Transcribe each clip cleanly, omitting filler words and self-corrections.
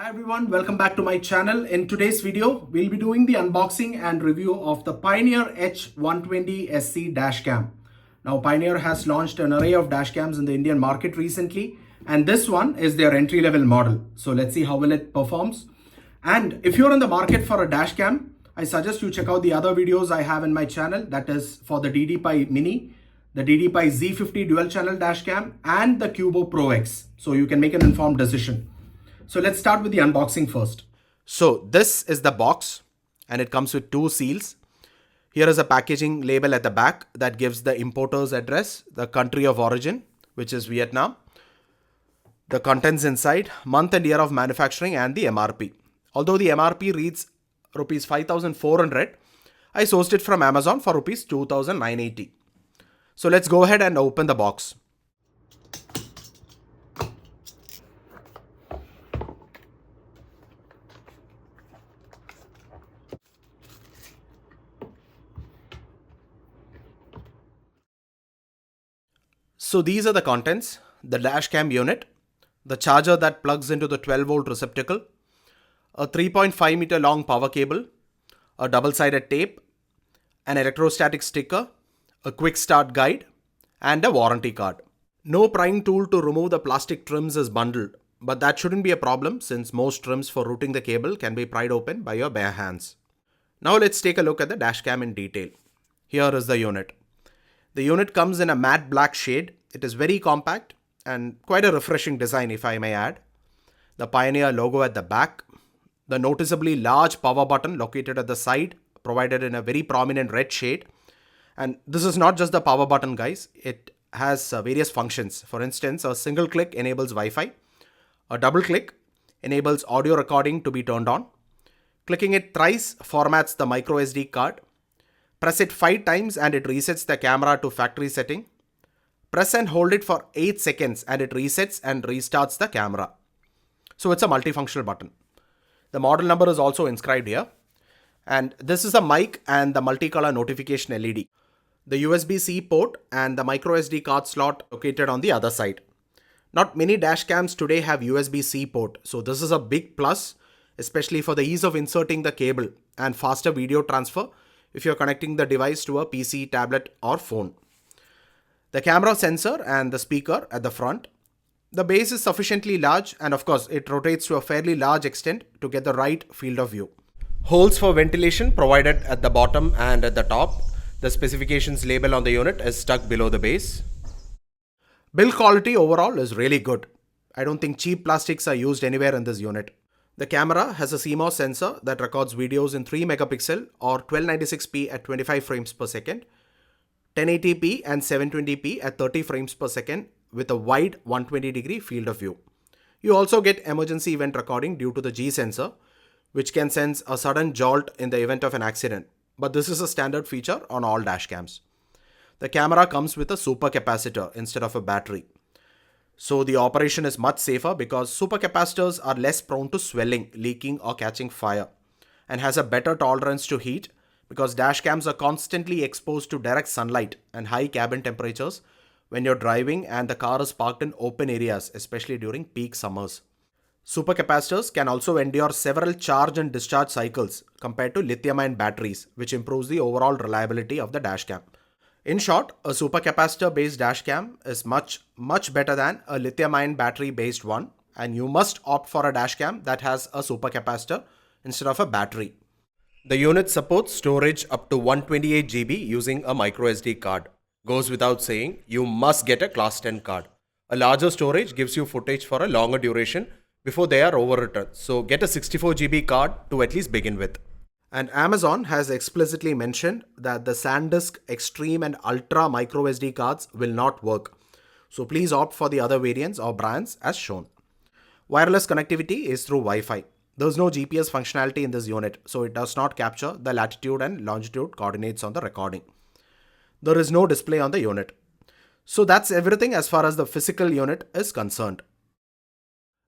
Hi everyone, welcome back to my channel. In today's video, we'll be doing the unboxing and review of the Pioneer H120SC Dashcam. Now, Pioneer has launched an array of dashcams in the Indian market recently, and this one is their entry-level model. So let's see how well it performs. And if you're in the market for a dashcam, I suggest you check out the other videos I have in my channel. That is for the DD-Pi Mini, the DD-Pi Z50 dual channel dashcam, and the Cubo Pro X. So you can make an informed decision. So let's start with the unboxing first. So this is the box and it comes with two seals. Here is a packaging label at the back that gives the importer's address, the country of origin, which is Vietnam, the contents inside, month and year of manufacturing, and the MRP. Although the MRP reads rupees 5,400, I sourced it from Amazon for rupees 2,980. So let's go ahead and open the box. So these are the contents: the dashcam unit, the charger that plugs into the 12-volt receptacle, a 3.5 meter long power cable, a double-sided tape, an electrostatic sticker, a quick start guide, and a warranty card. No prying tool to remove the plastic trims is bundled, but that shouldn't be a problem since most trims for routing the cable can be pried open by your bare hands. Now let's take a look at the dashcam in detail. Here is the unit. The unit comes in a matte black shade. It is very compact and quite a refreshing design, if I may add. The Pioneer logo at the back, the noticeably large power button located at the side, provided in a very prominent red shade. And this is not just the power button, guys. It has various functions. For instance, a single click enables Wi-Fi. A double click enables audio recording to be turned on. Clicking it thrice formats the micro SD card. Press it 5 times and it resets the camera to factory setting. Press and hold it for 8 seconds and it resets and restarts the camera. So it's a multifunctional button. The model number is also inscribed here. And this is the mic and the multicolor notification LED. The USB-C port and the micro SD card slot located on the other side. Not many dashcams today have USB-C port. So this is a big plus, especially for the ease of inserting the cable and faster video transfer if you're connecting the device to a PC, tablet, or phone. The camera sensor and the speaker at the front. The base is sufficiently large and of course it rotates to a fairly large extent to get the right field of view. Holes for ventilation provided at the bottom and at the top. The specifications label on the unit is stuck below the base. Build quality overall is really good. I don't think cheap plastics are used anywhere in this unit. The camera has a CMOS sensor that records videos in 3 megapixel or 1296p at 25 frames per second, 1080p and 720p at 30 frames per second with a wide 120-degree field of view. You also get emergency event recording due to the G sensor, which can sense a sudden jolt in the event of an accident. But this is a standard feature on all dashcams. The camera comes with a supercapacitor instead of a battery. So the operation is much safer because supercapacitors are less prone to swelling, leaking or catching fire and has a better tolerance to heat because dashcams are constantly exposed to direct sunlight and high cabin temperatures when you're driving and the car is parked in open areas, especially during peak summers. Supercapacitors can also endure several charge and discharge cycles compared to lithium-ion batteries, which improves the overall reliability of the dashcam. In short, a supercapacitor-based dashcam is much better than a lithium-ion battery-based one, and you must opt for a dashcam that has a supercapacitor instead of a battery. The unit supports storage up to 128 GB using a microSD card. Goes without saying, you must get a Class 10 card. A larger storage gives you footage for a longer duration before they are overwritten. So get a 64 GB card to at least begin with. And Amazon has explicitly mentioned that the SanDisk Extreme and Ultra microSD cards will not work. So please opt for the other variants or brands as shown. Wireless connectivity is through Wi-Fi. There's no GPS functionality in this unit, so it does not capture the latitude and longitude coordinates on the recording. There is no display on the unit. So that's everything as far as the physical unit is concerned.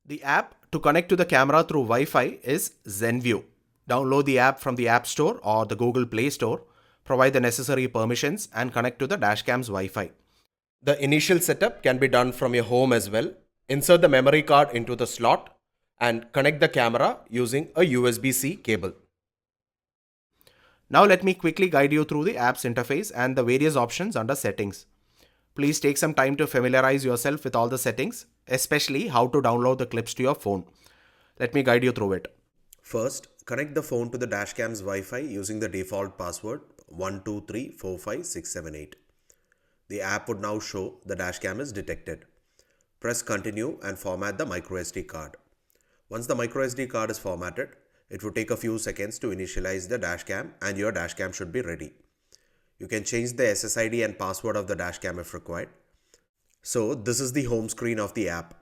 The app to connect to the camera through Wi-Fi is ZenView. Download the app from the App Store or the Google Play Store, provide the necessary permissions and connect to the dashcam's Wi-Fi. The initial setup can be done from your home as well. Insert the memory card into the slot and connect the camera using a USB-C cable. Now let me quickly guide you through the app's interface and the various options under settings. Please take some time to familiarize yourself with all the settings, especially how to download the clips to your phone. Let me guide you through it. First, connect the phone to the Dashcam's Wi-Fi using the default password 12345678. The app would now show the Dashcam is detected. Press continue and format the microSD card. Once the microSD card is formatted, it would take a few seconds to initialize the Dashcam and your Dashcam should be ready. You can change the SSID and password of the Dashcam if required. So this is the home screen of the app.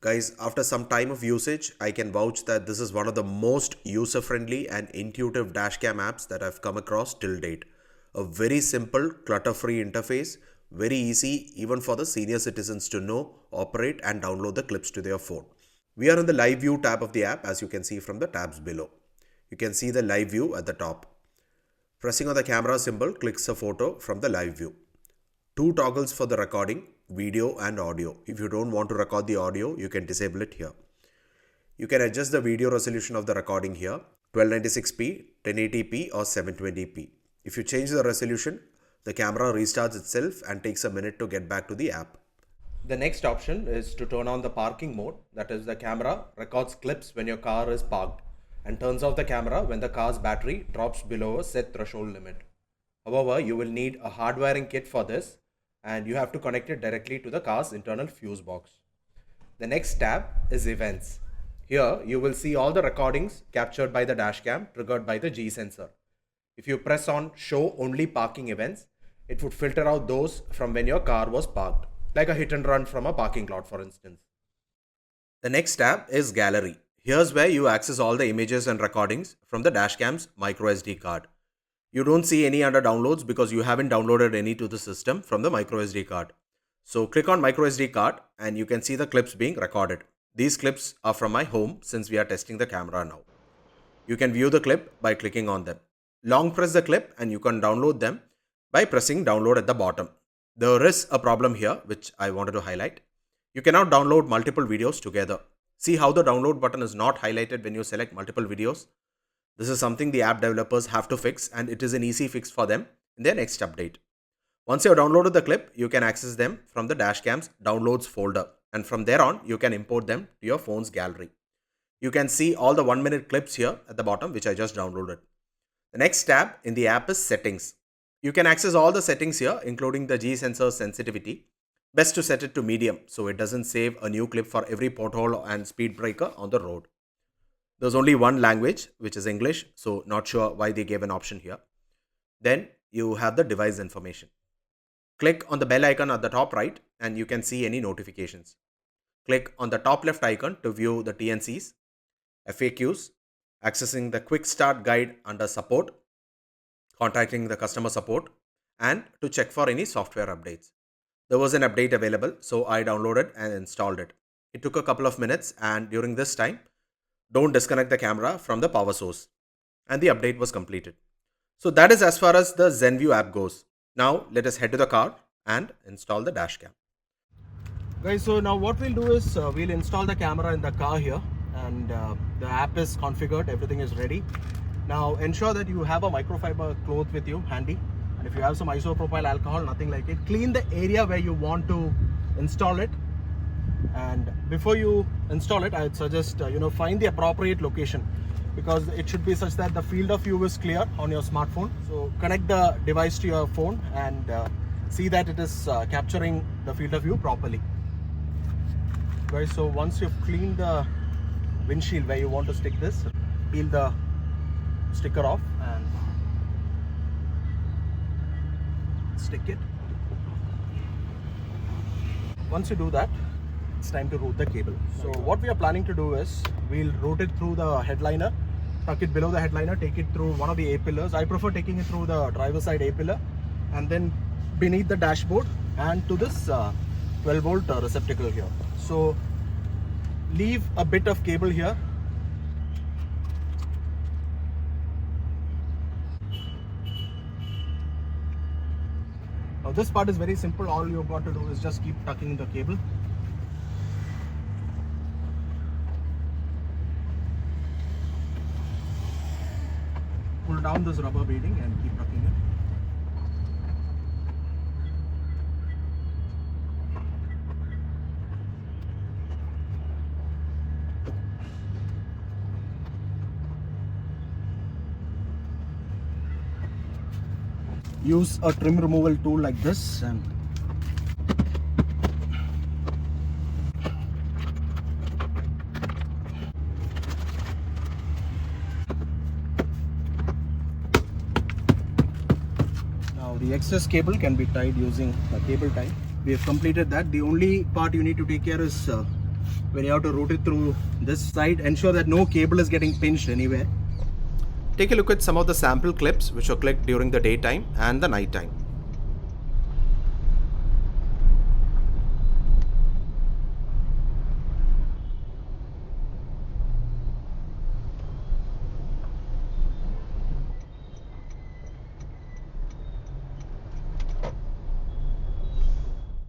Guys, after some time of usage, I can vouch that this is one of the most user-friendly and intuitive Dashcam apps that I've come across till date. A very simple, clutter-free interface, very easy even for the senior citizens to know, operate and download the clips to their phone. We are in the live view tab of the app, as you can see from the tabs below. You can see the live view at the top. Pressing on the camera symbol clicks a photo from the live view. Two toggles for the recording, video and audio. If you don't want to record the audio, you can disable it here. You can adjust the video resolution of the recording here, 1296p, 1080p or 720p. If you change the resolution, the camera restarts itself and takes a minute to get back to the app. The next option is to turn on the parking mode. That is, the camera records clips when your car is parked and turns off the camera when the car's battery drops below a set threshold limit. However, you will need a hardwiring kit for this and you have to connect it directly to the car's internal fuse box. The next tab is events. Here you will see all the recordings captured by the Dashcam triggered by the G sensor. If you press on show only parking events, it would filter out those from when your car was parked, like a hit and run from a parking lot for instance. The next tab is gallery. Here's where you access all the images and recordings from the Dashcam's microSD card. You don't see any under downloads because you haven't downloaded any to the system from the microSD card. So click on microSD card and you can see the clips being recorded. These clips are from my home since we are testing the camera now. You can view the clip by clicking on them. Long press the clip and you can download them by pressing download at the bottom. There is a problem here which I wanted to highlight. You cannot download multiple videos together. See how the download button is not highlighted when you select multiple videos? This is something the app developers have to fix and it is an easy fix for them in their next update. Once you have downloaded the clip, you can access them from the Dashcam's downloads folder and from there on you can import them to your phone's gallery. You can see all the 1-minute clips here at the bottom which I just downloaded. The next tab in the app is settings. You can access all the settings here including the G sensor sensitivity. Best to set it to medium so it doesn't save a new clip for every pothole and speed breaker on the road. There's only one language which is English, so not sure why they gave an option here. Then you have the device information. Click on the bell icon at the top right and you can see any notifications. Click on the top left icon to view the TNCs, FAQs, accessing the quick start guide under support, contacting the customer support and to check for any software updates. There was an update available, so I downloaded and installed it. It took a couple of minutes and during this time, don't disconnect the camera from the power source. And the update was completed. So that is as far as the ZenView app goes. Now let us head to the car and install the Dashcam. Guys, so now what we'll do is we'll install the camera in the car here and the app is configured, everything is ready. Now ensure that you have a microfiber cloth with you handy. And if you have some isopropyl alcohol, nothing like it, clean the area where you want to install it. And before you install it, I'd suggest find the appropriate location because it should be such that the field of view is clear on your smartphone. So connect the device to your phone and see that it is capturing the field of view properly. Guys, so once you've cleaned the windshield where you want to stick this, peel the sticker off and stick it. Once you do that, it's time to route the cable. So what we are planning to do is we'll route it through the headliner, tuck it below the headliner, take it through one of the A-pillars. I prefer taking it through the driver's side A-pillar and then beneath the dashboard and to this 12-volt receptacle here. So leave a bit of cable here. Now this part is very simple. All you've got to do is just keep tucking the cable. pull down this rubber beading and keep tucking it. Use a trim removal tool like this and now the excess cable can be tied using a cable tie. We have completed that. The only part you need to take care is when you have to route it through this side, ensure that no cable is getting pinched anywhere. Take a look at some of the sample clips which were clicked during the daytime and the night time.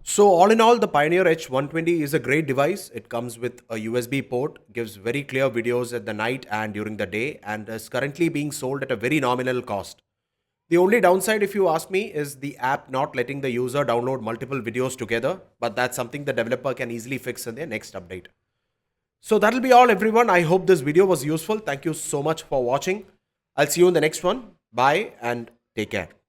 So all in all, the Pioneer H120 is a great device. It comes with a USB port, gives very clear videos at the night and during the day, and is currently being sold at a very nominal cost. The only downside, if you ask me, is the app not letting the user download multiple videos together, but that's something the developer can easily fix in their next update. So that'll be all, everyone. I hope this video was useful. Thank you so much for watching. I'll see you in the next one. Bye and take care.